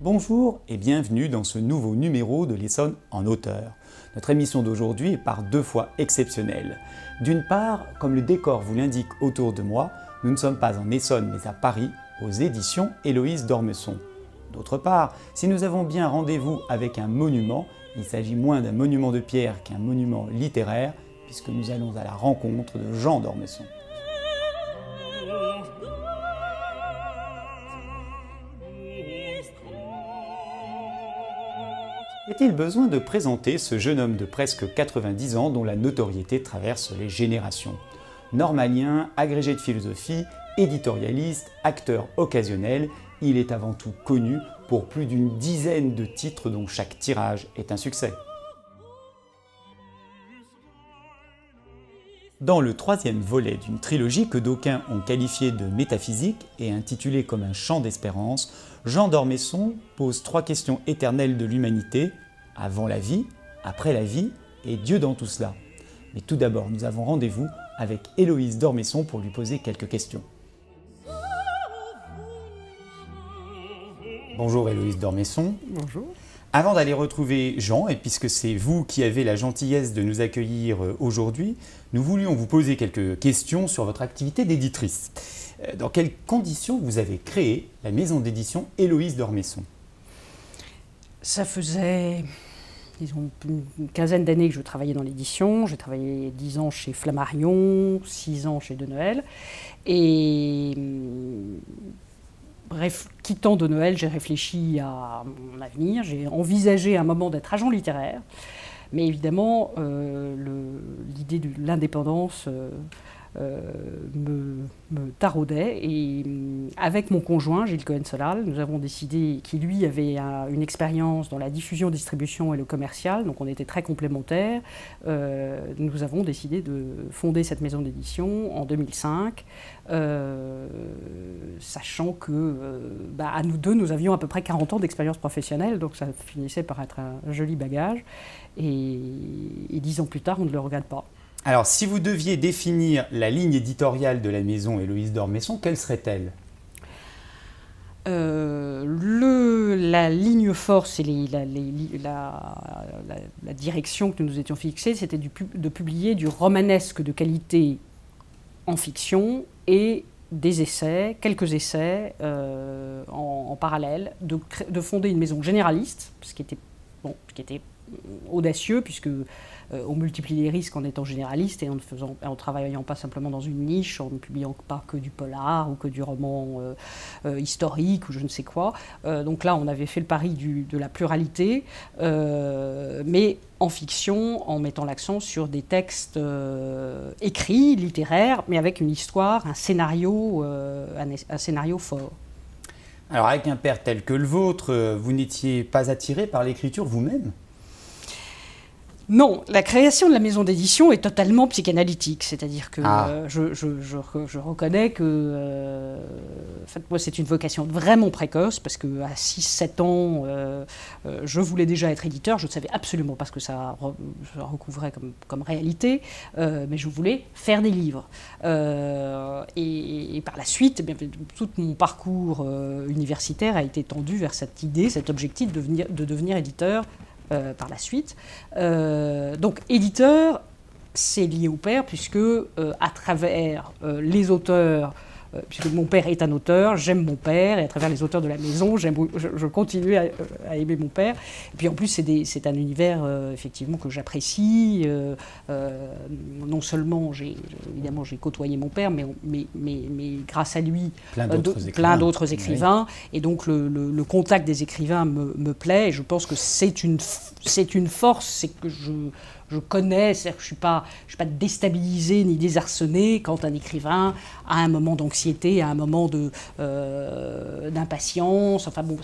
Bonjour et bienvenue dans ce nouveau numéro de l'Essonne en hauteur. Notre émission d'aujourd'hui est par deux fois exceptionnelle. D'une part, comme le décor vous l'indique autour de moi, nous ne sommes pas en Essonne mais à Paris, aux éditions Héloïse d'Ormesson. D'autre part, si nous avons bien rendez-vous avec un monument, il s'agit moins d'un monument de pierre qu'un monument littéraire, puisque nous allons à la rencontre de Jean d'Ormesson. Est-il besoin de présenter ce jeune homme de presque 90 ans dont la notoriété traverse les générations? Normalien, agrégé de philosophie, éditorialiste, acteur occasionnel, il est avant tout connu pour plus d'une dizaine de titres dont chaque tirage est un succès. Dans le troisième volet d'une trilogie que d'aucuns ont qualifiée de métaphysique et intitulée comme un chant d'espérance, Jean d'Ormesson pose trois questions éternelles de l'humanité, avant la vie, après la vie et Dieu dans tout cela. Mais tout d'abord, nous avons rendez-vous avec Héloïse d'Ormesson pour lui poser quelques questions. Bonjour Héloïse d'Ormesson. Bonjour. Avant d'aller retrouver Jean, et puisque c'est vous qui avez la gentillesse de nous accueillir aujourd'hui, nous voulions vous poser quelques questions sur votre activité d'éditrice. Dans quelles conditions vous avez créé la maison d'édition Héloïse d'Ormesson? Ça faisait, disons, une quinzaine d'années que je travaillais dans l'édition. J'ai travaillé 10 ans chez Flammarion, 6 ans chez De Noël. Et bref, quittant De Noël, j'ai réfléchi à mon avenir. J'ai envisagé un moment d'être agent littéraire. Mais évidemment, l'idée de l'indépendance me taraudait. Et avec mon conjoint, Gilles Cohen-Solal, nous avons décidé, qui lui avait une expérience dans la diffusion, distribution et le commercial, donc on était très complémentaires, nous avons décidé de fonder cette maison d'édition en 2005, sachant que à nous deux, nous avions à peu près 40 ans d'expérience professionnelle, donc ça finissait par être un joli bagage. Et 10 ans plus tard, on ne le regarde pas. Alors, si vous deviez définir la ligne éditoriale de la maison Héloïse d'Ormesson, quelle serait-elle? La ligne force et la direction que nous nous étions fixés, c'était de publier du romanesque de qualité en fiction et des essais, quelques essais en parallèle, de fonder une maison généraliste, ce qui était audacieux, puisque on multiplie les risques en étant généraliste et en travaillant pas simplement dans une niche, en ne publiant pas que du polar ou que du roman historique ou je ne sais quoi. Donc là, on avait fait le pari de la pluralité, mais en fiction, en mettant l'accent sur des textes écrits, littéraires, mais avec une histoire, un scénario fort. Alors, avec un père tel que le vôtre, vous n'étiez pas attiré par l'écriture vous-même? Non, la création de la maison d'édition est totalement psychanalytique, c'est-à-dire que je reconnais que en fait, moi c'est une vocation vraiment précoce, parce qu'à 6-7 ans, je voulais déjà être éditeur, je ne savais absolument pas ce que ça recouvrait comme réalité, mais je voulais faire des livres. Et par la suite, tout mon parcours universitaire a été tendu vers cette idée, cet objectif de devenir éditeur, par la suite. Donc éditeur, c'est lié au père, puisque à travers les auteurs, puisque mon père est un auteur, j'aime mon père, et à travers les auteurs de la maison, je continue à aimer mon père. Et puis en plus, c'est un univers effectivement que j'apprécie. Non seulement évidemment j'ai côtoyé mon père, mais grâce à lui, plein d'autres écrivains. Oui. Et donc le contact des écrivains me plaît. Et je pense que c'est une force, c'est que je connais, c'est-à-dire que je suis pas déstabilisée ni désarçonnée quand un écrivain a un moment d'anxiété, a un moment d'impatience. Enfin bon,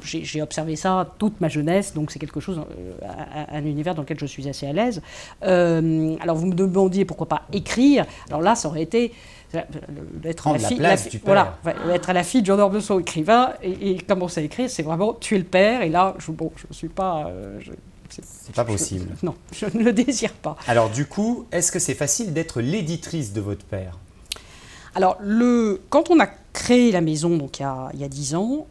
j'ai observé ça toute ma jeunesse, donc c'est quelque chose, un univers dans lequel je suis assez à l'aise. Alors vous me demandiez pourquoi pas écrire. Alors là, ça aurait été être à la fille de Jean d'Ormesson, écrivain, et commencer à écrire, c'est vraiment tuer le père. Et là, je ne suis pas... c'est pas possible. Non, je ne le désire pas. Alors du coup, est-ce que c'est facile d'être l'éditrice de votre père? Alors, quand on a créé la maison donc, il y a 10 ans,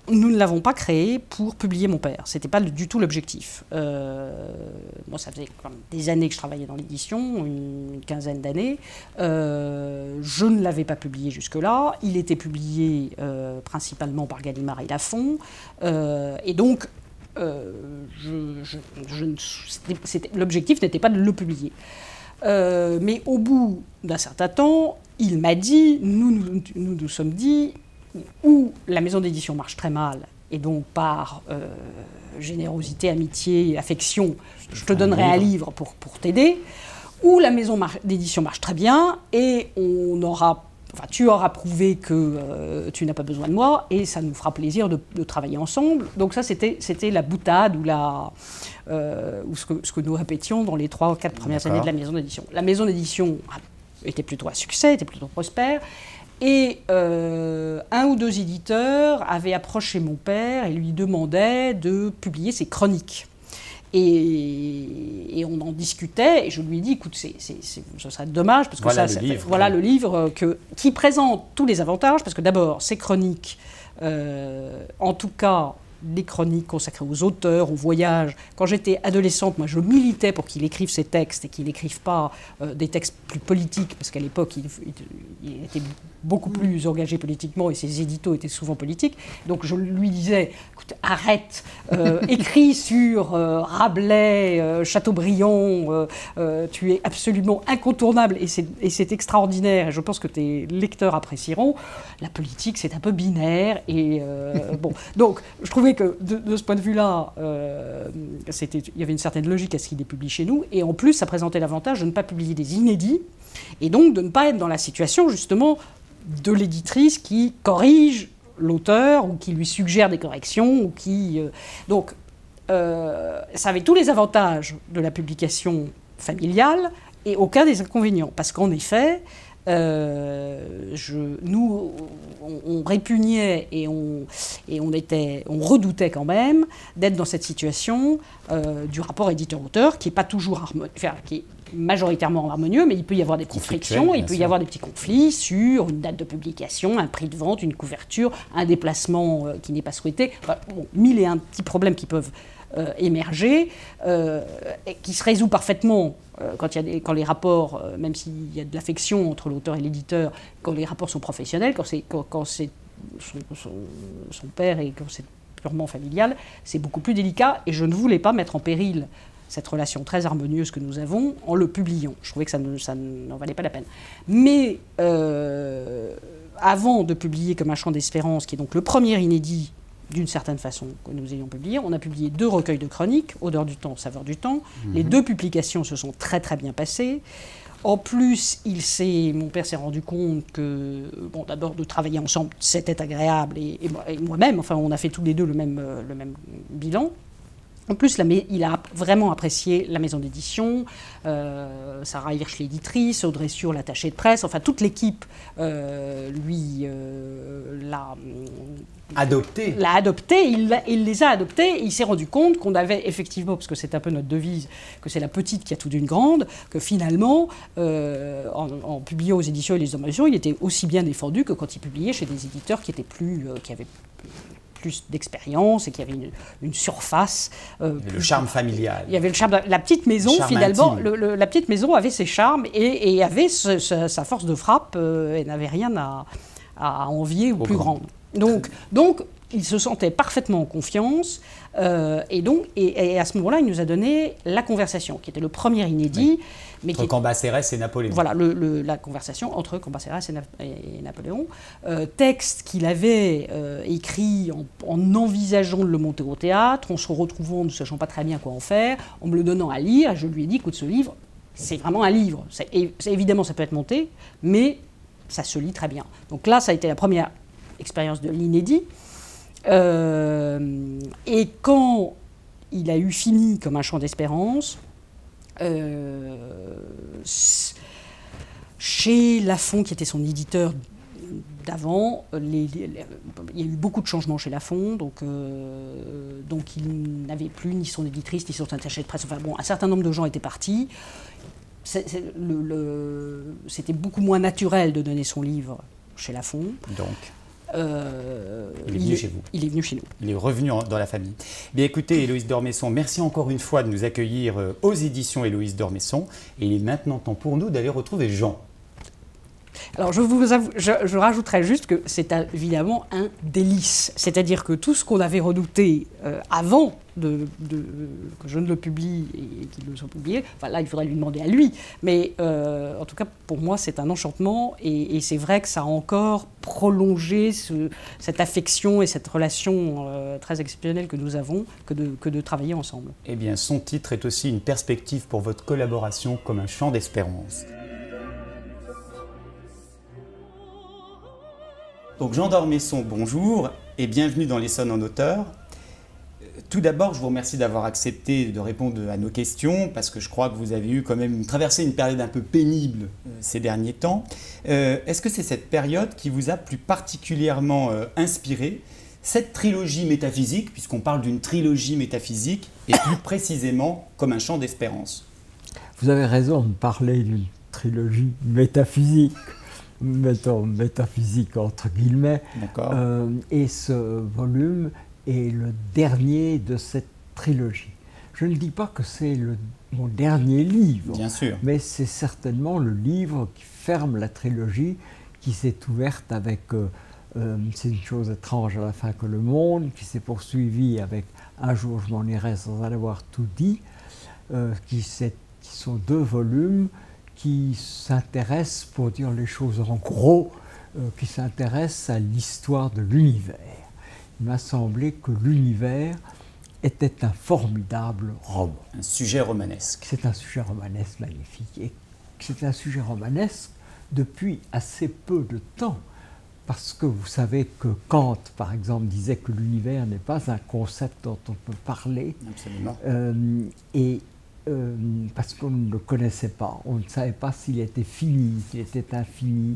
nous ne l'avons pas créée pour publier mon père. Ce n'était pas du tout l'objectif. Moi, ça faisait quand même des années que je travaillais dans l'édition, une quinzaine d'années. Je ne l'avais pas publié jusque-là. Il était publié principalement par Gallimard et Lafon. Et donc, l'objectif n'était pas de le publier. Mais au bout d'un certain temps, il m'a dit, nous sommes dit, où la maison d'édition marche très mal, et donc par générosité, amitié, affection, je te donnerai un livre pour t'aider, ou la maison d'édition marche très bien, et tu auras prouvé que tu n'as pas besoin de moi, et ça nous fera plaisir de travailler ensemble. Donc ça, c'était la boutade, ou ce que nous répétions dans les 3 ou 4 premières années de la maison d'édition. La maison d'édition était plutôt un succès, était plutôt prospère, et un ou deux éditeurs avaient approché mon père et lui demandaient de publier ses chroniques. Et on en discutait, et je lui ai dit, écoute, ce serait dommage, parce que voilà le livre qui présente tous les avantages, parce que d'abord, ces chroniques, en tout cas, les chroniques consacrées aux auteurs, aux voyages. Quand j'étais adolescente, moi, je militais pour qu'il écrive ces textes et qu'il n'écrive pas des textes plus politiques, parce qu'à l'époque, il était beaucoup plus engagé politiquement et ses éditos étaient souvent politiques. Donc je lui disais, écoute, arrête, écris sur Rabelais, Chateaubriand, tu es absolument incontournable et c'est extraordinaire. Et je pense que tes lecteurs apprécieront. La politique, c'est un peu binaire. Et bon, donc je trouvais que de ce point de vue-là, il y avait une certaine logique à ce qu'il est publié chez nous. Et en plus, ça présentait l'avantage de ne pas publier des inédits et donc de ne pas être dans la situation, justement, de l'éditrice qui corrige l'auteur ou qui lui suggère des corrections. Ou donc, ça avait tous les avantages de la publication familiale et aucun des inconvénients. Parce qu'en effet, nous, on répugnait et on redoutait quand même d'être dans cette situation du rapport éditeur-auteur qui n'est pas toujours qui est majoritairement harmonieux, mais il peut y avoir des petites frictions, il peut y avoir des petits conflits sur une date de publication, un prix de vente, une couverture, un déplacement qui n'est pas souhaité. Enfin, bon, 1001 petits problèmes qui peuvent émerger, et qui se résout parfaitement quand les rapports, même s'il y a de l'affection entre l'auteur et l'éditeur, quand les rapports sont professionnels, quand c'est son père et quand c'est purement familial, c'est beaucoup plus délicat, et je ne voulais pas mettre en péril cette relation très harmonieuse que nous avons en le publiant. Je trouvais que ça n'en valait pas la peine. Mais avant de publier Comme un chant d'espérance, qui est donc le premier inédit d'une certaine façon que nous ayons publié, on a publié 2 recueils de chroniques, Odeur du temps, Saveur du temps. Les 2 publications se sont très très bien passées. En plus, mon père s'est rendu compte que, bon, d'abord de travailler ensemble, c'était agréable, et moi-même, enfin, on a fait tous les deux le même bilan. En plus, il a vraiment apprécié la maison d'édition, Sarah Hirsch, l'éditrice, Audrey Sûr, l'attachée de presse, enfin toute l'équipe lui l'a adopté. Il les a adoptés, il s'est rendu compte qu'on avait effectivement, parce que c'est un peu notre devise, que c'est la petite qui a tout d'une grande, que finalement, en publiant aux éditions et les éditions, il était aussi bien défendu que quand il publiait chez des éditeurs qui avaient plus d'expérience et qui avait une surface. Le charme familial. Il y avait le charme. La petite maison, finalement, la petite maison avait ses charmes et avait sa force de frappe et n'avait rien à envier ou plus grande. Donc, il se sentait parfaitement en confiance et à ce moment-là, il nous a donné La Conversation, qui était le premier inédit. Oui. Entre Cambacérès et Napoléon. Voilà, la conversation entre Cambacérès et Napoléon. Texte qu'il avait écrit en envisageant de le monter au théâtre, en se retrouvant, ne sachant pas très bien quoi en faire, en me le donnant à lire. Je lui ai dit, écoute, ce livre, c'est vraiment un livre. Évidemment, ça peut être monté, mais ça se lit très bien. Donc là, ça a été la première expérience de l'inédit. Et quand il a eu fini Comme un chant d'espérance, chez Lafon, qui était son éditeur d'avant, il y a eu beaucoup de changements chez Lafon, donc il n'avait plus ni son éditrice, ni son attaché de presse. Enfin bon, un certain nombre de gens étaient partis. C'était beaucoup moins naturel de donner son livre chez Lafon. Donc il est venu chez vous. Il est venu chez nous. Il est revenu dans la famille. Bien écoutez, Héloïse d'Ormesson, merci encore une fois de nous accueillir aux éditions Héloïse d'Ormesson. Et il est maintenant temps pour nous d'aller retrouver Jean. Alors je rajouterais juste que c'est évidemment un délice. C'est-à-dire que tout ce qu'on avait redouté avant que je ne le publie et qu'il ne soit publié, enfin là il faudrait lui demander à lui, mais en tout cas pour moi c'est un enchantement et c'est vrai que ça a encore prolongé cette affection et cette relation très exceptionnelle que nous avons que de travailler ensemble. Eh bien son titre est aussi une perspective pour votre collaboration comme un chant d'espérance. Donc Jean d'Ormesson, bonjour et bienvenue dans l'Essonne en auteur. Tout d'abord, je vous remercie d'avoir accepté de répondre à nos questions parce que je crois que vous avez eu quand même traversé une période un peu pénible ces derniers temps. Est-ce que c'est cette période qui vous a plus particulièrement inspiré, cette trilogie métaphysique, puisqu'on parle d'une trilogie métaphysique, et plus précisément comme un chant d'espérance? Vous avez raison de parler d'une trilogie métaphysique. Mettons métaphysique entre guillemets, et ce volume est le dernier de cette trilogie. Je ne dis pas que c'est mon dernier livre, bien sûr, mais c'est certainement le livre qui ferme la trilogie, qui s'est ouverte avec c'est une chose étrange à la fin que le monde, qui s'est poursuivi avec Un jour je m'en irai sans en avoir tout dit, qui sont deux volumes qui s'intéresse, pour dire les choses en gros, qui s'intéresse à l'histoire de l'univers. Il m'a semblé que l'univers était un formidable roman. Un sujet romanesque. C'est un sujet romanesque magnifique. Et c'est un sujet romanesque depuis assez peu de temps. Parce que vous savez que Kant, par exemple, disait que l'univers n'est pas un concept dont on peut parler. Absolument. Parce qu'on ne le connaissait pas, on ne savait pas s'il était fini, s'il était infini.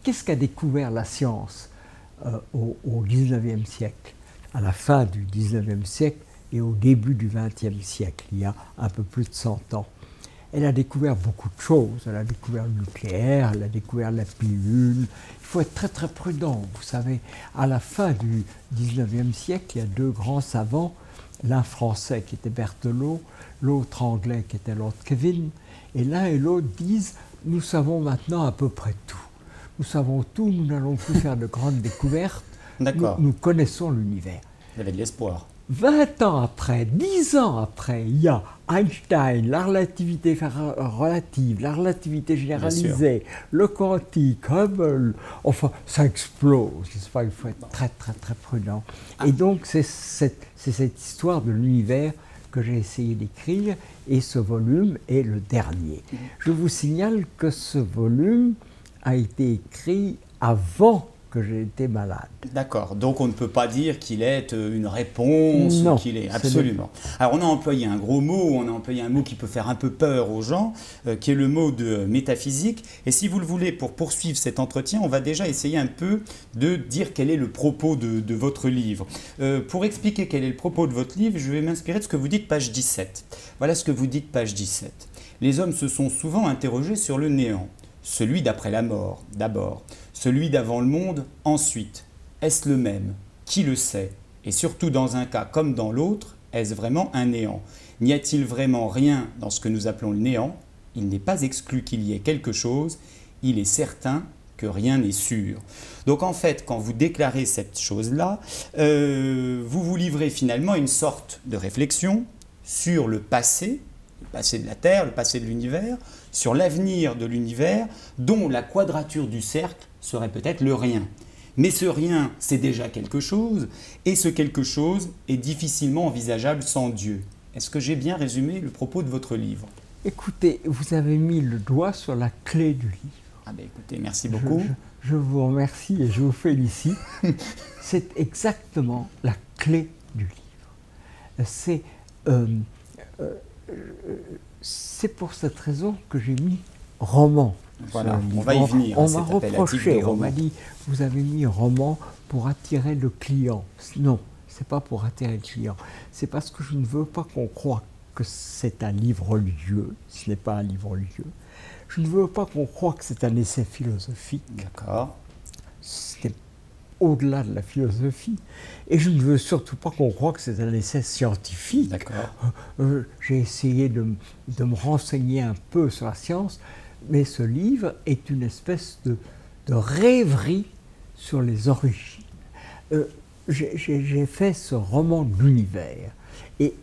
Qu'est-ce qu'a découvert la science au XIXe siècle, à la fin du XIXe siècle et au début du XXe siècle, il y a un peu plus de 100 ans? Elle a découvert beaucoup de choses. Elle a découvert le nucléaire, elle a découvert la pilule. Il faut être très très prudent. Vous savez, à la fin du XIXe siècle, il y a deux grands savants, l'un français qui était Berthelot, l'autre anglais qui était Lord Kelvin, et l'un et l'autre disent « nous savons maintenant à peu près tout. Nous savons tout, nous n'allons plus faire de grandes découvertes, nous connaissons l'univers ». Il y avait de l'espoir. 20 ans après, 10 ans après, il y a Einstein, la relativité relative, la relativité généralisée, le quantique, Hubble, enfin ça explose, n'est-ce pas? Il faut être très très très prudent. Et donc c'est cette histoire de l'univers que j'ai essayé d'écrire, et ce volume est le dernier. Je vous signale que ce volume a été écrit avant que j'ai été malade. D'accord, donc on ne peut pas dire qu'il est une réponse, non, qu'il est absolument. Alors on a employé un gros mot, on a employé un mot qui peut faire un peu peur aux gens, qui est le mot de métaphysique. Et si vous le voulez, pour poursuivre cet entretien, on va déjà essayer un peu de dire quel est le propos de votre livre. Pour expliquer quel est le propos de votre livre, je vais m'inspirer de ce que vous dites, page 17. Voilà ce que vous dites, page 17. Les hommes se sont souvent interrogés sur le néant. Celui d'après la mort, d'abord. Celui d'avant le monde, ensuite. Est-ce le même? Qui le sait? Et surtout dans un cas comme dans l'autre, est-ce vraiment un néant? N'y a-t-il vraiment rien dans ce que nous appelons le néant? Il n'est pas exclu qu'il y ait quelque chose. Il est certain que rien n'est sûr. Donc en fait, quand vous déclarez cette chose-là, vous vous livrez finalement à une sorte de réflexion sur le passé de la Terre, le passé de l'univers, sur l'avenir de l'univers, dont la quadrature du cercle serait peut-être le rien. Mais ce rien, c'est déjà quelque chose, et ce quelque chose est difficilement envisageable sans Dieu. Est-ce que j'ai bien résumé le propos de votre livre? Écoutez, vous avez mis le doigt sur la clé du livre. Ah ben écoutez, merci beaucoup. Je vous remercie et je vous félicite. C'est exactement la clé du livre. C'est pour cette raison que j'ai mis roman. Voilà, on va y venir. On m'a reproché, on m'a dit, vous avez mis roman pour attirer le client. Non, c'est pas pour attirer le client. C'est parce que je ne veux pas qu'on croie que c'est un livre religieux. Ce n'est pas un livre religieux. Je ne veux pas qu'on croie que c'est un essai philosophique. D'accord. c'était au-delà de la philosophie. Et je ne veux surtout pas qu'on croie que c'est un essai scientifique. D'accord. J'ai essayé de me renseigner un peu sur la science, mais ce livre est une espèce de rêverie sur les origines. J'ai fait ce roman de l'univers, et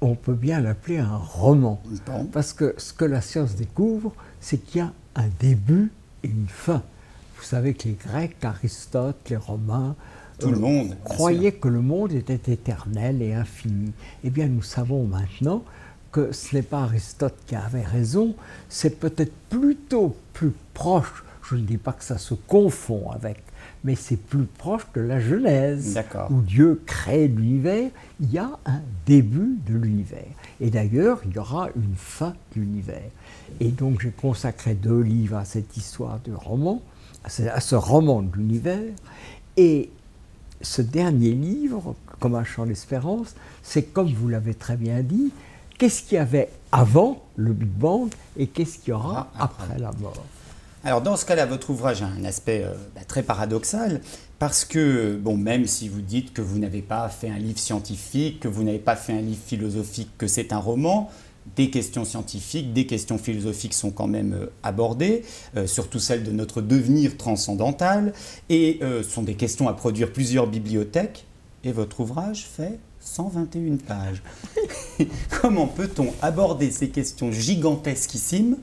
on peut bien l'appeler un roman, Bon. parce que ce que la science découvre, c'est qu'il y a un début et une fin. Vous savez que les Grecs, Aristote, les Romains, Tout le monde croyaient que le monde était éternel et infini. Eh bien, nous savons maintenant que ce n'est pas Aristote qui avait raison, c'est peut-être plutôt plus proche, je ne dis pas que ça se confond avec, mais c'est plus proche de la Genèse, où Dieu crée l'univers. Il y a un début de l'univers. Et d'ailleurs, il y aura une fin de l'univers. Et donc, j'ai consacré 2 livres à cette histoire du roman, à ce roman de l'univers. Et ce dernier livre, Comme un chant d'espérance, c'est, comme vous l'avez très bien dit, qu'est-ce qu'il y avait avant le Big Bang et qu'est-ce qu'il y aura après la mort. Alors dans ce cas-là, votre ouvrage a un aspect très paradoxal, parce que, bon, même si vous dites que vous n'avez pas fait un livre scientifique, que vous n'avez pas fait un livre philosophique, que c'est un roman, des questions scientifiques, des questions philosophiques sont quand même abordées, surtout celles de notre devenir transcendantal, et sont des questions à produire plusieurs bibliothèques, et votre ouvrage fait 121 pages. Comment peut-on aborder ces questions gigantesquissimes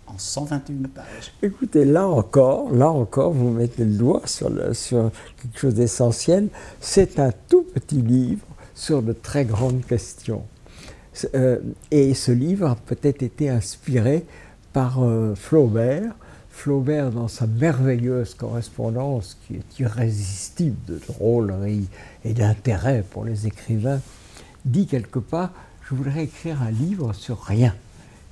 en 121 pages? Écoutez, là encore, vous mettez le doigt sur quelque chose d'essentiel. C'est un tout petit livre sur de très grandes questions. Et ce livre a peut-être été inspiré par Flaubert. Flaubert, dans sa merveilleuse correspondance, qui est irrésistible de drôlerie et d'intérêt pour les écrivains, dit quelque part « Je voudrais écrire un livre sur rien ».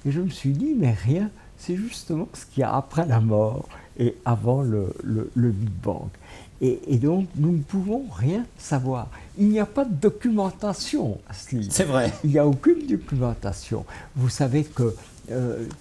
Et je me suis dit « Mais rien, c'est justement ce qu'il y a après la mort et avant le Big Bang. » Et donc, nous ne pouvons rien savoir. Il n'y a pas de documentation à ce livre. C'est vrai. Il n'y a aucune documentation. Vous savez que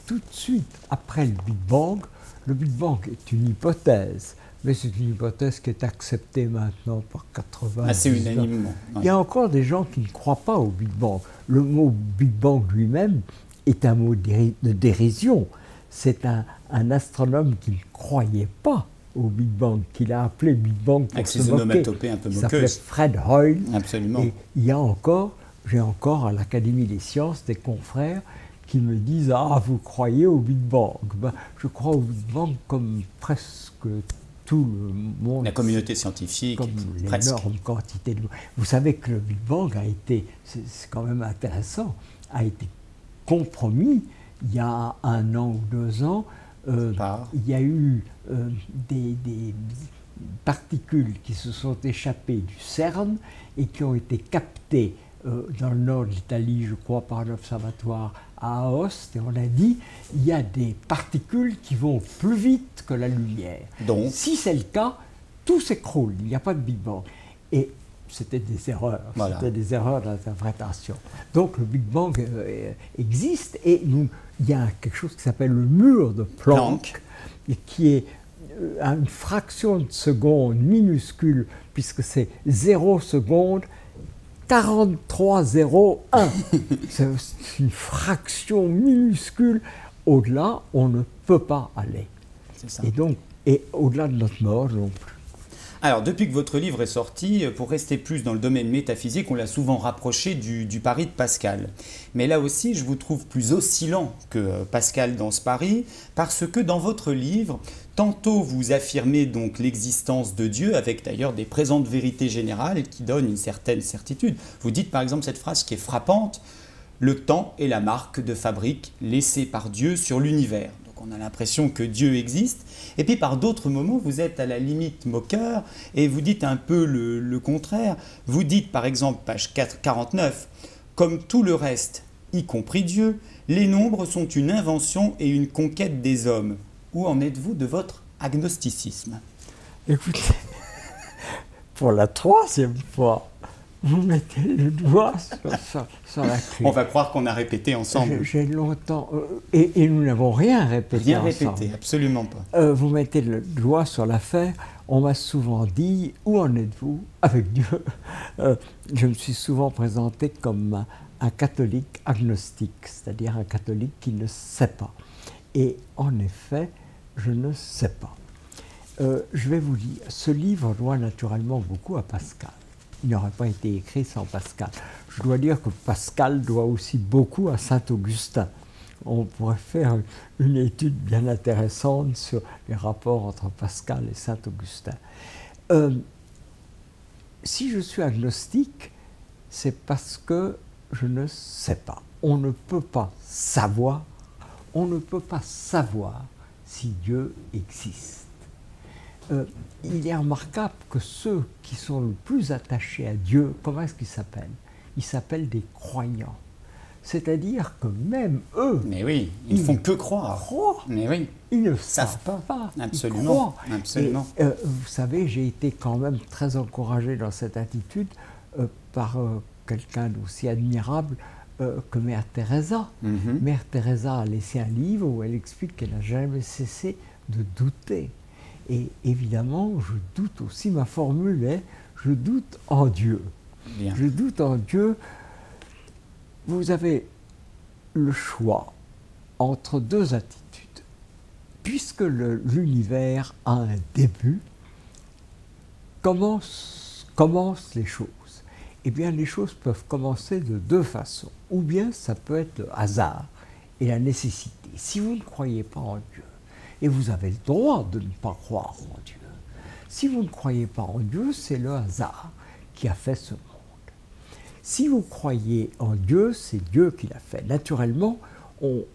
tout de suite après le Big Bang est une hypothèse, mais c'est une hypothèse qui est acceptée maintenant par 80%. Assez unanimement. Il y a encore des gens qui ne croient pas au Big Bang. Le mot Big Bang lui-même est un mot de dérision. C'est un astronome qui ne croyait pas au Big Bang, qu'il a appelé Big Bang pour avec se ses moquer. onomatopées un peu Il s'appelait moqueuses. Fred Hoyle. Absolument. Et j'ai encore à l'Académie des sciences des confrères qui me disent « Ah, vous croyez au Big Bang ?» Ben, je crois au Big Bang comme presque tout le monde. La communauté scientifique, comme presque. l'énorme quantité de... Vous savez que le Big Bang a été, c'est quand même intéressant, a été compromis il y a 1 an ou 2 ans. Il y a eu des particules qui se sont échappées du CERN et qui ont été captées dans le nord de l'Italie, je crois, par l'observatoire à Aoste, et on a dit il y a des particules qui vont plus vite que la lumière. Donc, si c'est le cas, tout s'écroule, il n'y a pas de Big Bang. Et c'était des erreurs, c'était des erreurs d'interprétation. Donc le Big Bang existe, et il y a quelque chose qui s'appelle le mur de Planck, et qui est à une fraction de seconde minuscule, puisque c'est 0 seconde, 43,01. C'est une fraction minuscule. Au-delà, on ne peut pas aller. Ça. Et au-delà de notre mort non plus. Alors, depuis que votre livre est sorti, pour rester plus dans le domaine métaphysique, on l'a souvent rapproché du pari de Pascal. Mais là aussi, je vous trouve plus oscillant que Pascal dans ce pari, parce que dans votre livre, tantôt vous affirmez donc l'existence de Dieu, avec d'ailleurs des présentes vérités générales qui donnent une certaine certitude. Vous dites par exemple cette phrase qui est frappante, « Le temps est la marque de fabrique laissée par Dieu sur l'univers ». On a l'impression que Dieu existe, et puis par d'autres moments, vous êtes à la limite moqueur, et vous dites un peu le contraire. Vous dites par exemple, page 49, « Comme tout le reste, y compris Dieu, les nombres sont une invention et une conquête des hommes. » Où en êtes-vous de votre agnosticisme? Écoutez, pour la 3e fois, vous mettez le doigt sur la clé. On va croire qu'on a répété ensemble. J'ai longtemps... et nous n'avons rien répété Rien ensemble. répété, absolument pas. Vous mettez le doigt sur l'affaire. On m'a souvent dit, où en êtes-vous avec Dieu? Je me suis souvent présenté comme un catholique agnostique, c'est-à-dire un catholique qui ne sait pas. Et en effet, je ne sais pas. Je vais vous dire, ce livre doit naturellement beaucoup à Pascal. Il n'aurait pas été écrit sans Pascal. Je dois dire que Pascal doit aussi beaucoup à Saint-Augustin. On pourrait faire une étude bien intéressante sur les rapports entre Pascal et Saint-Augustin. Si je suis agnostique, c'est parce que je ne sais pas. On ne peut pas savoir si Dieu existe. Il est remarquable que ceux qui sont le plus attachés à Dieu, comment est-ce qu'ils s'appellent? Ils s'appellent des croyants. C'est-à-dire que même eux... Mais oui, ils ne font que croire. Croient. Mais oui. Ils ne savent pas. Absolument. Ils Absolument. Et, vous savez, j'ai été quand même très encouragé dans cette attitude par quelqu'un d'aussi admirable que Mère Teresa. Mère Teresa a laissé un livre où elle explique qu'elle n'a jamais cessé de douter. Et évidemment, je doute aussi, ma formule est « je doute en Dieu ». Je doute en Dieu. Vous avez le choix entre deux attitudes. Puisque l'univers a un début, commencent les choses. Eh bien, les choses peuvent commencer de deux façons. Ou bien ça peut être le hasard et la nécessité. Si vous ne croyez pas en Dieu, et vous avez le droit de ne pas croire en Dieu, si vous ne croyez pas en Dieu, c'est le hasard qui a fait ce monde. Si vous croyez en Dieu, c'est Dieu qui l'a fait. Naturellement,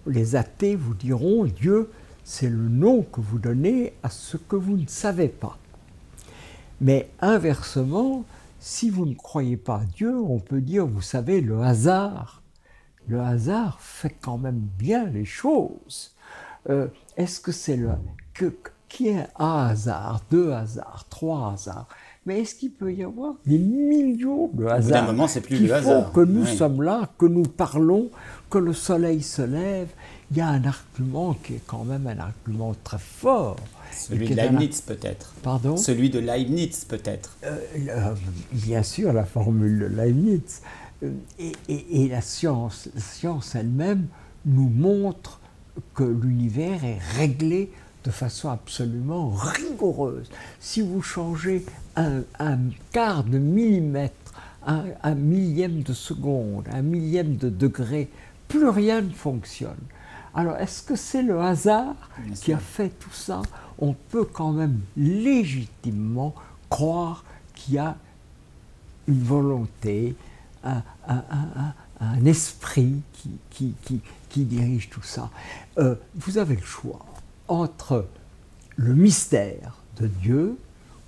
les athées vous diront, Dieu, c'est le nom que vous donnez à ce que vous ne savez pas. Mais inversement, si vous ne croyez pas à Dieu, on peut dire, vous savez, le hasard fait quand même bien les choses. Est-ce que c'est qui est un hasard, deux hasards, trois hasards? Mais est-ce qu'il peut y avoir des millions de hasards? D'un moment, c'est plus le hasard. Que nous sommes là, que nous parlons, que le soleil se lève. Il y a un argument qui est quand même un argument très fort. Celui de Leibniz, peut-être. Pardon? Celui de Leibniz, peut-être. Bien sûr, la formule de Leibniz. Et la science elle-même nous montre que l'univers est réglé de façon absolument rigoureuse. Si vous changez un quart de millimètre, un millième de seconde, un millième de degré, plus rien ne fonctionne. Alors, est-ce que c'est le hasard qui a fait tout ça? On peut quand même légitimement croire qu'il y a une volonté, un esprit qui dirige tout ça. Vous avez le choix entre le mystère de Dieu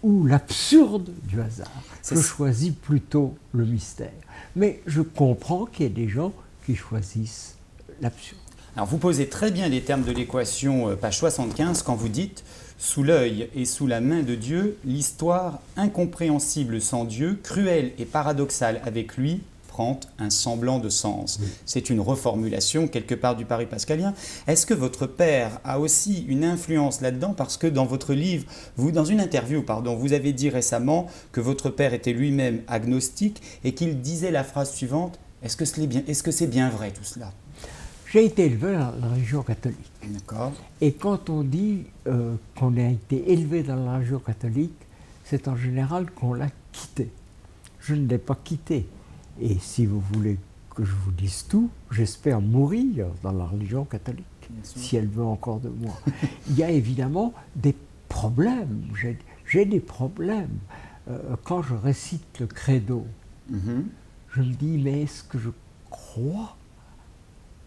ou l'absurde du hasard. Je choisis plutôt le mystère. Mais je comprends qu'il y ait des gens qui choisissent l'absurde. Alors vous posez très bien les termes de l'équation, page 75, quand vous dites « Sous l'œil et sous la main de Dieu, l'histoire incompréhensible sans Dieu, cruelle et paradoxale avec lui, prend un semblant de sens. » C'est une reformulation quelque part du pari pascalien. Est-ce que votre père a aussi une influence là-dedans? Parce que dans votre livre, dans une interview, vous avez dit récemment que votre père était lui-même agnostique et qu'il disait la phrase suivante: est-ce que c'est bien vrai tout cela? J'ai été élevé dans la religion catholique. D'accord. Et quand on dit qu'on a été élevé dans la religion catholique, c'est en général qu'on l'a quitté. Je ne l'ai pas quitté. Et si vous voulez que je vous dise tout, j'espère mourir dans la religion catholique, si elle veut encore de moi. Il y a évidemment des problèmes. J'ai des problèmes. Quand je récite le credo, je me dis, mais est-ce que je crois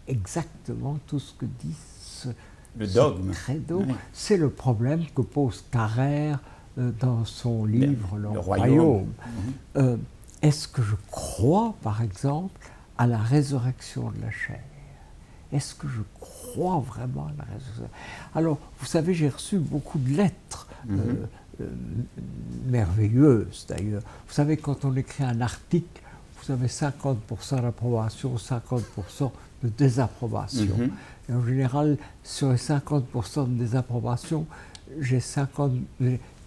exactement tout ce que dit ce credo? Oui. C'est le problème que pose Carrère dans son livre Le Royaume. Est-ce que je crois, par exemple, à la résurrection de la chair? Est-ce que je crois vraiment à la résurrection? Alors, vous savez, j'ai reçu beaucoup de lettres merveilleuse d'ailleurs. Vous savez, quand on écrit un article, vous avez 50% d'approbation, 50% de désapprobation. Et en général, sur les 50% de désapprobation, j'ai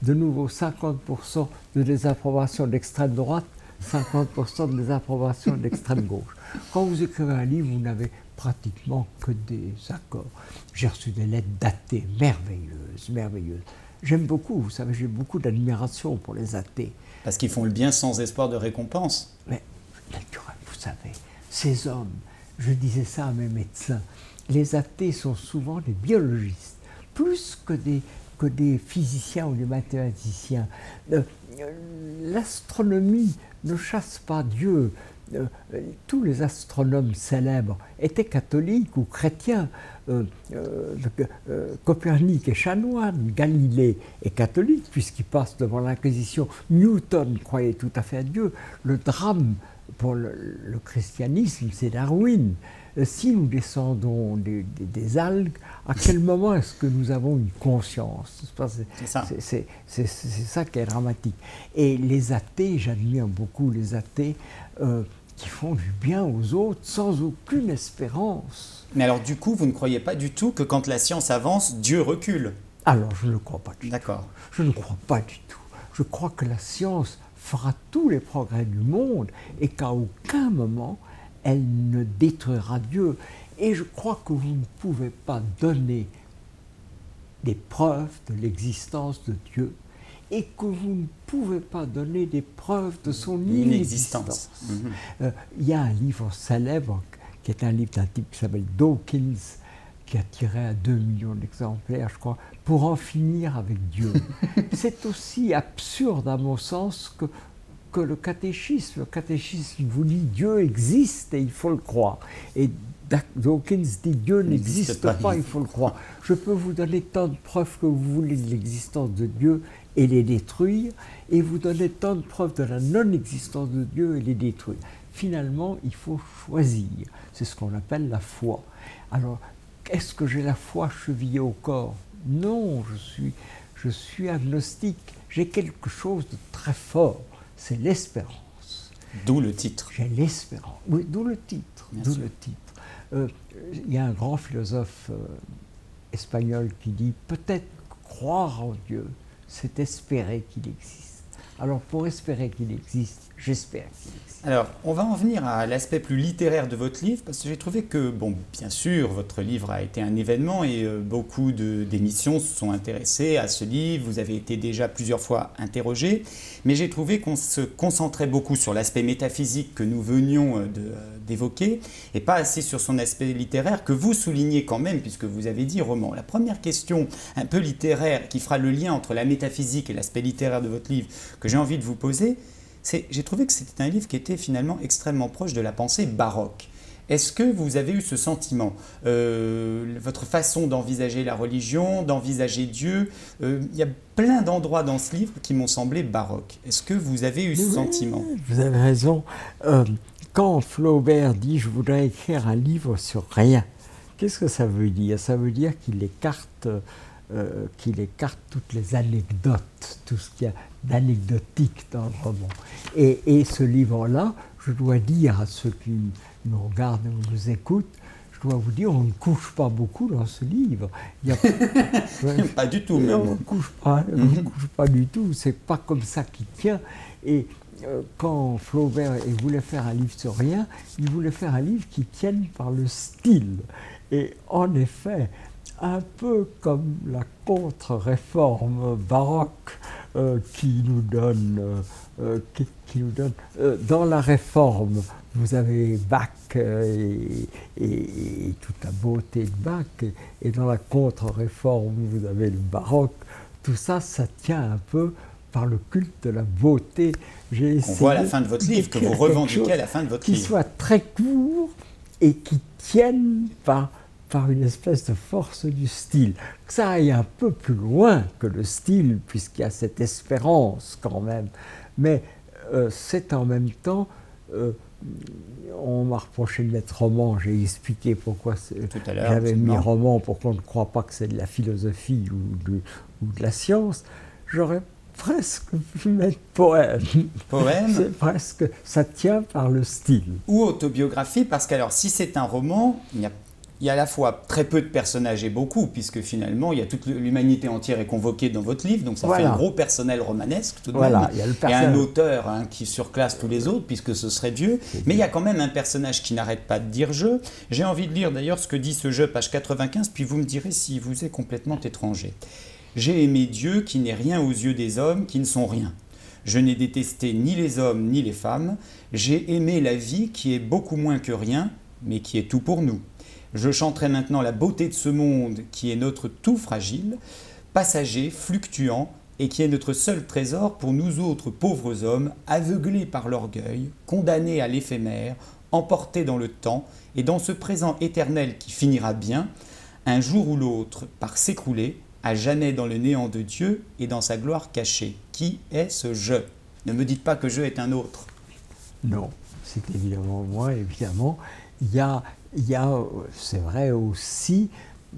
de nouveau 50% de désapprobation d'extrême droite, 50% de désapprobation d'extrême gauche. Quand vous écrivez un livre, vous n'avez pratiquement que des accords. J'ai reçu des lettres datées, merveilleuses, merveilleuses. J'aime beaucoup, vous savez, j'ai beaucoup d'admiration pour les athées. Parce qu'ils font le bien sans espoir de récompense. Mais, vous savez, ces hommes, je disais ça à mes médecins, les athées sont souvent des biologistes, plus que des physiciens ou des mathématiciens. L'astronomie ne chasse pas Dieu. Tous les astronomes célèbres étaient catholiques ou chrétiens. Copernic est chanoine, Galilée est catholique puisqu'il passe devant l'Inquisition. Newton croyait tout à fait à Dieu. Le drame pour le christianisme, c'est Darwin. Si nous descendons des algues, à quel moment est-ce que nous avons une conscience? C'est ça qui est dramatique. Et les athées, j'admire beaucoup les athées qui font du bien aux autres sans aucune espérance. Mais alors du coup, vous ne croyez pas du tout que quand la science avance, Dieu recule? Alors je ne crois pas du tout. D'accord. Je ne crois pas du tout. Je crois que la science fera tous les progrès du monde et qu'à aucun moment elle ne détruira Dieu. Et je crois que vous ne pouvez pas donner des preuves de l'existence de Dieu et que vous ne pouvez pas donner des preuves de son inexistence. Il y a un livre célèbre, qui est un livre d'un type qui s'appelle Dawkins, qui a tiré à 2 millions d'exemplaires, je crois, pour en finir avec Dieu. C'est aussi absurde, à mon sens, que le catéchisme. Le catéchisme vous dit Dieu existe et il faut le croire. Et Dawkins dit Dieu n'existe pas, il faut le croire. Je peux vous donner tant de preuves que vous voulez de l'existence de Dieu et les détruire, et vous donner tant de preuves de la non-existence de Dieu et les détruire. Finalement, il faut choisir. C'est ce qu'on appelle la foi. Alors, est-ce que j'ai la foi chevillée au corps? Non, je suis agnostique. J'ai quelque chose de très fort, c'est l'espérance. D'où le titre. J'ai l'espérance. Oui, d'où le titre. D'où le titre. Il y a un grand philosophe espagnol qui dit « Peut-être croire en Dieu, c'est espérer qu'il existe. » Alors pour espérer qu'il existe, j'espère qu'il existe. Alors, on va en venir à l'aspect plus littéraire de votre livre, parce que j'ai trouvé que, bon, bien sûr, votre livre a été un événement et beaucoup d'émissions se sont intéressées à ce livre. Vous avez été déjà plusieurs fois interrogé, mais j'ai trouvé qu'on se concentrait beaucoup sur l'aspect métaphysique que nous venions d'évoquer et pas assez sur son aspect littéraire que vous soulignez quand même, puisque vous avez dit roman. La première question un peu littéraire qui fera le lien entre la métaphysique et l'aspect littéraire de votre livre que j'ai envie de vous poser, j'ai trouvé que c'était un livre qui était finalement extrêmement proche de la pensée baroque. Est-ce que vous avez eu ce sentiment? Votre façon d'envisager la religion, d'envisager Dieu, il y a plein d'endroits dans ce livre qui m'ont semblé baroques. Est-ce que vous avez eu ce sentiment? Vous avez raison. Quand Flaubert dit « je voudrais écrire un livre sur rien », qu'est-ce que ça veut dire? Ça veut dire qu'il écarte toutes les anecdotes, tout ce qu'il y a d'anecdotique dans le roman. Et ce livre-là, je dois dire à ceux qui nous regardent ou nous écoutent, je dois vous dire, on ne couche pas beaucoup dans ce livre. Pas du tout, même. On ne couche pas du tout, c'est pas comme ça qu'il tient. Et quand Flaubert voulait faire un livre sur rien, il voulait faire un livre qui tienne par le style. Et en effet, un peu comme la contre-réforme baroque qui nous donne dans la réforme, vous avez Bach et toute la beauté de Bach, et dans la contre-réforme, vous avez le baroque. Tout ça, ça tient un peu par le culte de la beauté. On voit à la fin de votre livre, que vous revendiquez à la fin de votre livre. Qui soit très court et qui tienne par une espèce de force du style. Que ça aille un peu plus loin que le style, puisqu'il y a cette espérance quand même. Mais c'est en même temps... on m'a reproché de mettre roman, j'ai expliqué pourquoi j'avais mis roman, pour qu'on ne croit pas que c'est de la philosophie ou de la science. J'aurais presque pu mettre poème. Poème C'est presque, ça tient par le style. ou autobiographie, parce qu'alors si c'est un roman, il y a à la fois très peu de personnages et beaucoup, puisque finalement il y a toute l'humanité entière est convoquée dans votre livre, donc ça fait Voilà. un gros personnel romanesque tout de Voilà, même. il y a le un personnage. auteur qui surclasse tous les autres, puisque ce serait Dieu, mais il y a quand même un personnage qui n'arrête pas de dire je. J'ai envie de lire d'ailleurs ce que dit ce je, page 95, puis vous me direz s'il vous est complètement étranger. J'ai aimé Dieu qui n'est rien aux yeux des hommes qui ne sont rien. Je n'ai détesté ni les hommes ni les femmes. J'ai aimé la vie qui est beaucoup moins que rien, mais qui est tout pour nous. Je chanterai maintenant la beauté de ce monde qui est notre tout fragile, passager, fluctuant, et qui est notre seul trésor pour nous autres pauvres hommes, aveuglés par l'orgueil, condamnés à l'éphémère, emportés dans le temps, et dans ce présent éternel qui finira bien, un jour ou l'autre par s'écrouler, à jamais dans le néant de Dieu et dans sa gloire cachée. Qui est ce je? Ne me dites pas que je est un autre. Non, c'est évidemment moi, évidemment. Il y a, c'est vrai aussi,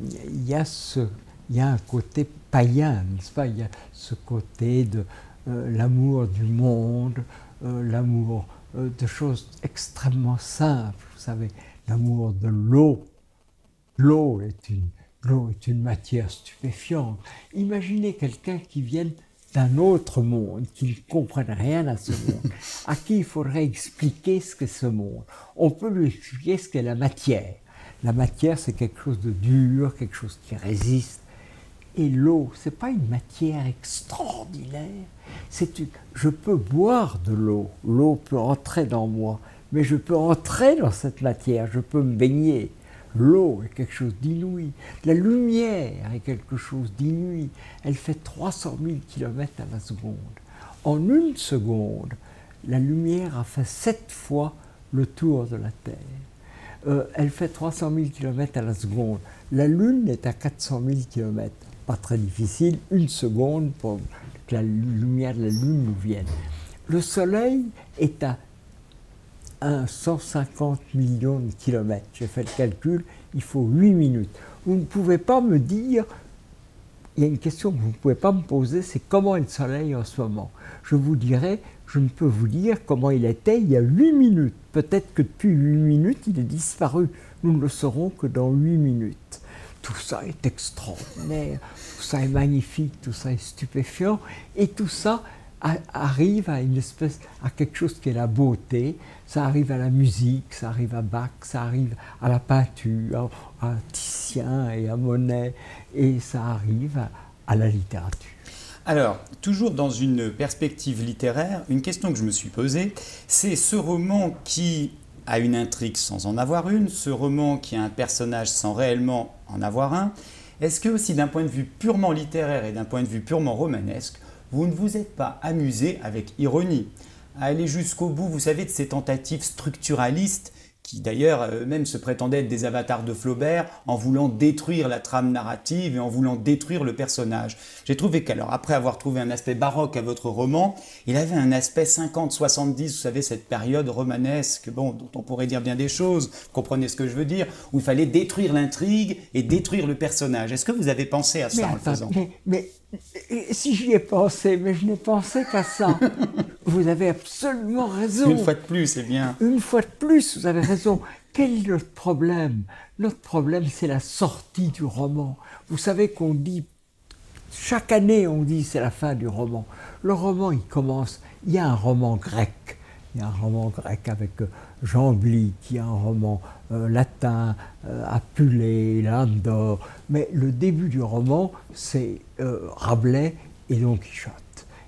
il y a un côté païen, n'est-ce pas? Il y a ce côté de l'amour du monde, l'amour de choses extrêmement simples. Vous savez, l'amour de l'eau. L'eau est une matière stupéfiante. Imaginez quelqu'un qui vienne d'un autre monde, qui ne comprenne rien à ce monde, à qui il faudrait expliquer ce qu'est ce monde. On peut lui expliquer ce qu'est la matière. La matière, c'est quelque chose de dur, quelque chose qui résiste. Et l'eau, ce n'est pas une matière extraordinaire. Je peux boire de l'eau, l'eau peut entrer dans moi, mais je peux entrer dans cette matière, je peux me baigner. L'eau est quelque chose d'inouï. La lumière est quelque chose d'inouï. Elle fait 300 000 km à la seconde. En une seconde, la lumière a fait 7 fois le tour de la Terre. Elle fait 300 000 km à la seconde. La Lune est à 400 000 km. Pas très difficile, une seconde pour que la lumière de la Lune nous vienne. Le Soleil est à 150 millions de kilomètres. J'ai fait le calcul, il faut 8 minutes. Vous ne pouvez pas me dire, il y a une question que vous ne pouvez pas me poser, c'est comment est le Soleil en ce moment? Je vous dirai, je ne peux vous dire comment il était il y a 8 minutes. Peut-être que depuis 8 minutes, il est disparu. Nous ne le saurons que dans 8 minutes. Tout ça est extraordinaire, tout ça est magnifique, tout ça est stupéfiant, et tout ça arrive à à quelque chose qui est la beauté, ça arrive à la musique, ça arrive à Bach, ça arrive à la peinture, à Titien et à Monet, et ça arrive à la littérature. Alors, toujours dans une perspective littéraire, une question que je me suis posée, c'est ce roman qui a une intrigue sans en avoir une, ce roman qui a un personnage sans réellement en avoir un. Est-ce que aussi d'un point de vue purement littéraire et d'un point de vue purement romanesque, vous ne vous êtes pas amusé avec ironie à aller jusqu'au bout, vous savez, de ces tentatives structuralistes qui d'ailleurs même se prétendaient être des avatars de Flaubert en voulant détruire la trame narrative et en voulant détruire le personnage. J'ai trouvé qu'alors, après avoir trouvé un aspect baroque à votre roman, il avait un aspect 50-70, vous savez, cette période romanesque, bon, dont on pourrait dire bien des choses, vous comprenez ce que je veux dire, où il fallait détruire l'intrigue et détruire le personnage. Est-ce que vous avez pensé à ça en le faisant? Mais si j'y ai pensé, mais je n'ai pensé qu'à ça. Vous avez absolument raison. Une fois de plus, c'est bien. Une fois de plus, vous avez raison. Quel est notre problème? Notre problème, c'est la sortie du roman. Vous savez qu'on dit, chaque année, on dit c'est la fin du roman. Le roman, il commence, il y a un roman grec. Il y a un roman grec avec Jean Glie, il y a un roman latin, Apulée, Landor. Mais le début du roman, c'est Rabelais et Don Quichotte.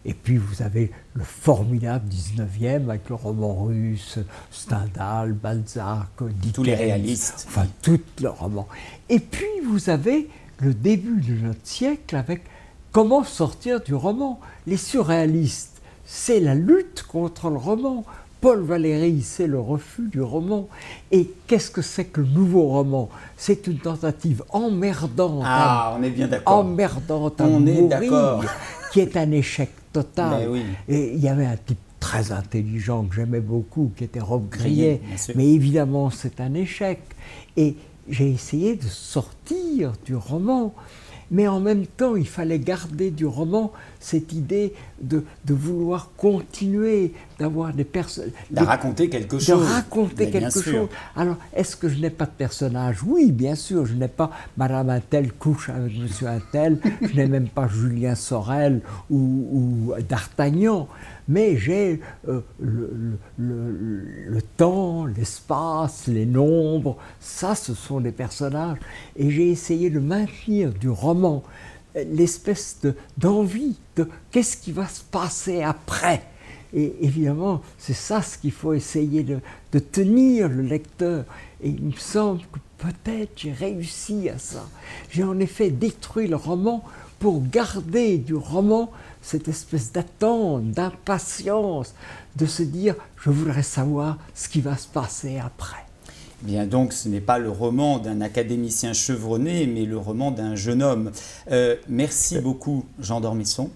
Et puis vous avez le formidable 19e avec le roman russe, Stendhal, Balzac, Dickens. Tous les réalistes. Enfin, tout le roman. Et puis vous avez le début de notre siècle avec comment sortir du roman. Les surréalistes, c'est la lutte contre le roman. Paul Valéry, c'est le refus du roman. Et qu'est-ce que c'est que le nouveau roman? C'est une tentative emmerdante. Ah, on est bien d'accord. Emmerdante à mourir, qui est un échec total. Mais oui. Et il y avait un type très intelligent que j'aimais beaucoup, qui était Rob Grillet. Bien Mais évidemment, c'est un échec. Et j'ai essayé de sortir du roman. Mais en même temps, il fallait garder du roman cette idée de vouloir continuer, d'avoir des personnes... De raconter quelque chose. De raconter quelque chose. Alors, est-ce que je n'ai pas de personnage? Oui, bien sûr, je n'ai pas Madame Untel couche avec Monsieur Untel, je n'ai même pas Julien Sorel ou d'Artagnan, mais j'ai le temps, l'espace, les nombres, ça ce sont des personnages. Et j'ai essayé de maintenir du roman l'espèce d'envie de qu'est-ce qui va se passer après. Et évidemment, c'est ça ce qu'il faut essayer de tenir le lecteur. Et il me semble que peut-être j'ai réussi à ça. J'ai en effet détruit le roman pour garder du roman cette espèce d'attente, d'impatience, de se dire « je voudrais savoir ce qui va se passer après ». Bien, donc ce n'est pas le roman d'un académicien chevronné, mais le roman d'un jeune homme. Merci beaucoup, Jean d'Ormesson.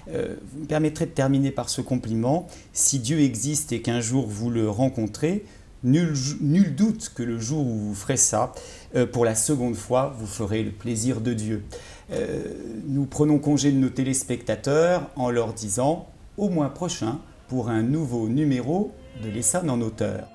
Vous me permettrez de terminer par ce compliment. Si Dieu existe et qu'un jour vous le rencontrez, nul doute que le jour où vous ferez ça, pour la seconde fois, vous ferez le plaisir de Dieu. Nous prenons congé de nos téléspectateurs en leur disant au mois prochain pour un nouveau numéro de l'Essonne en auteur.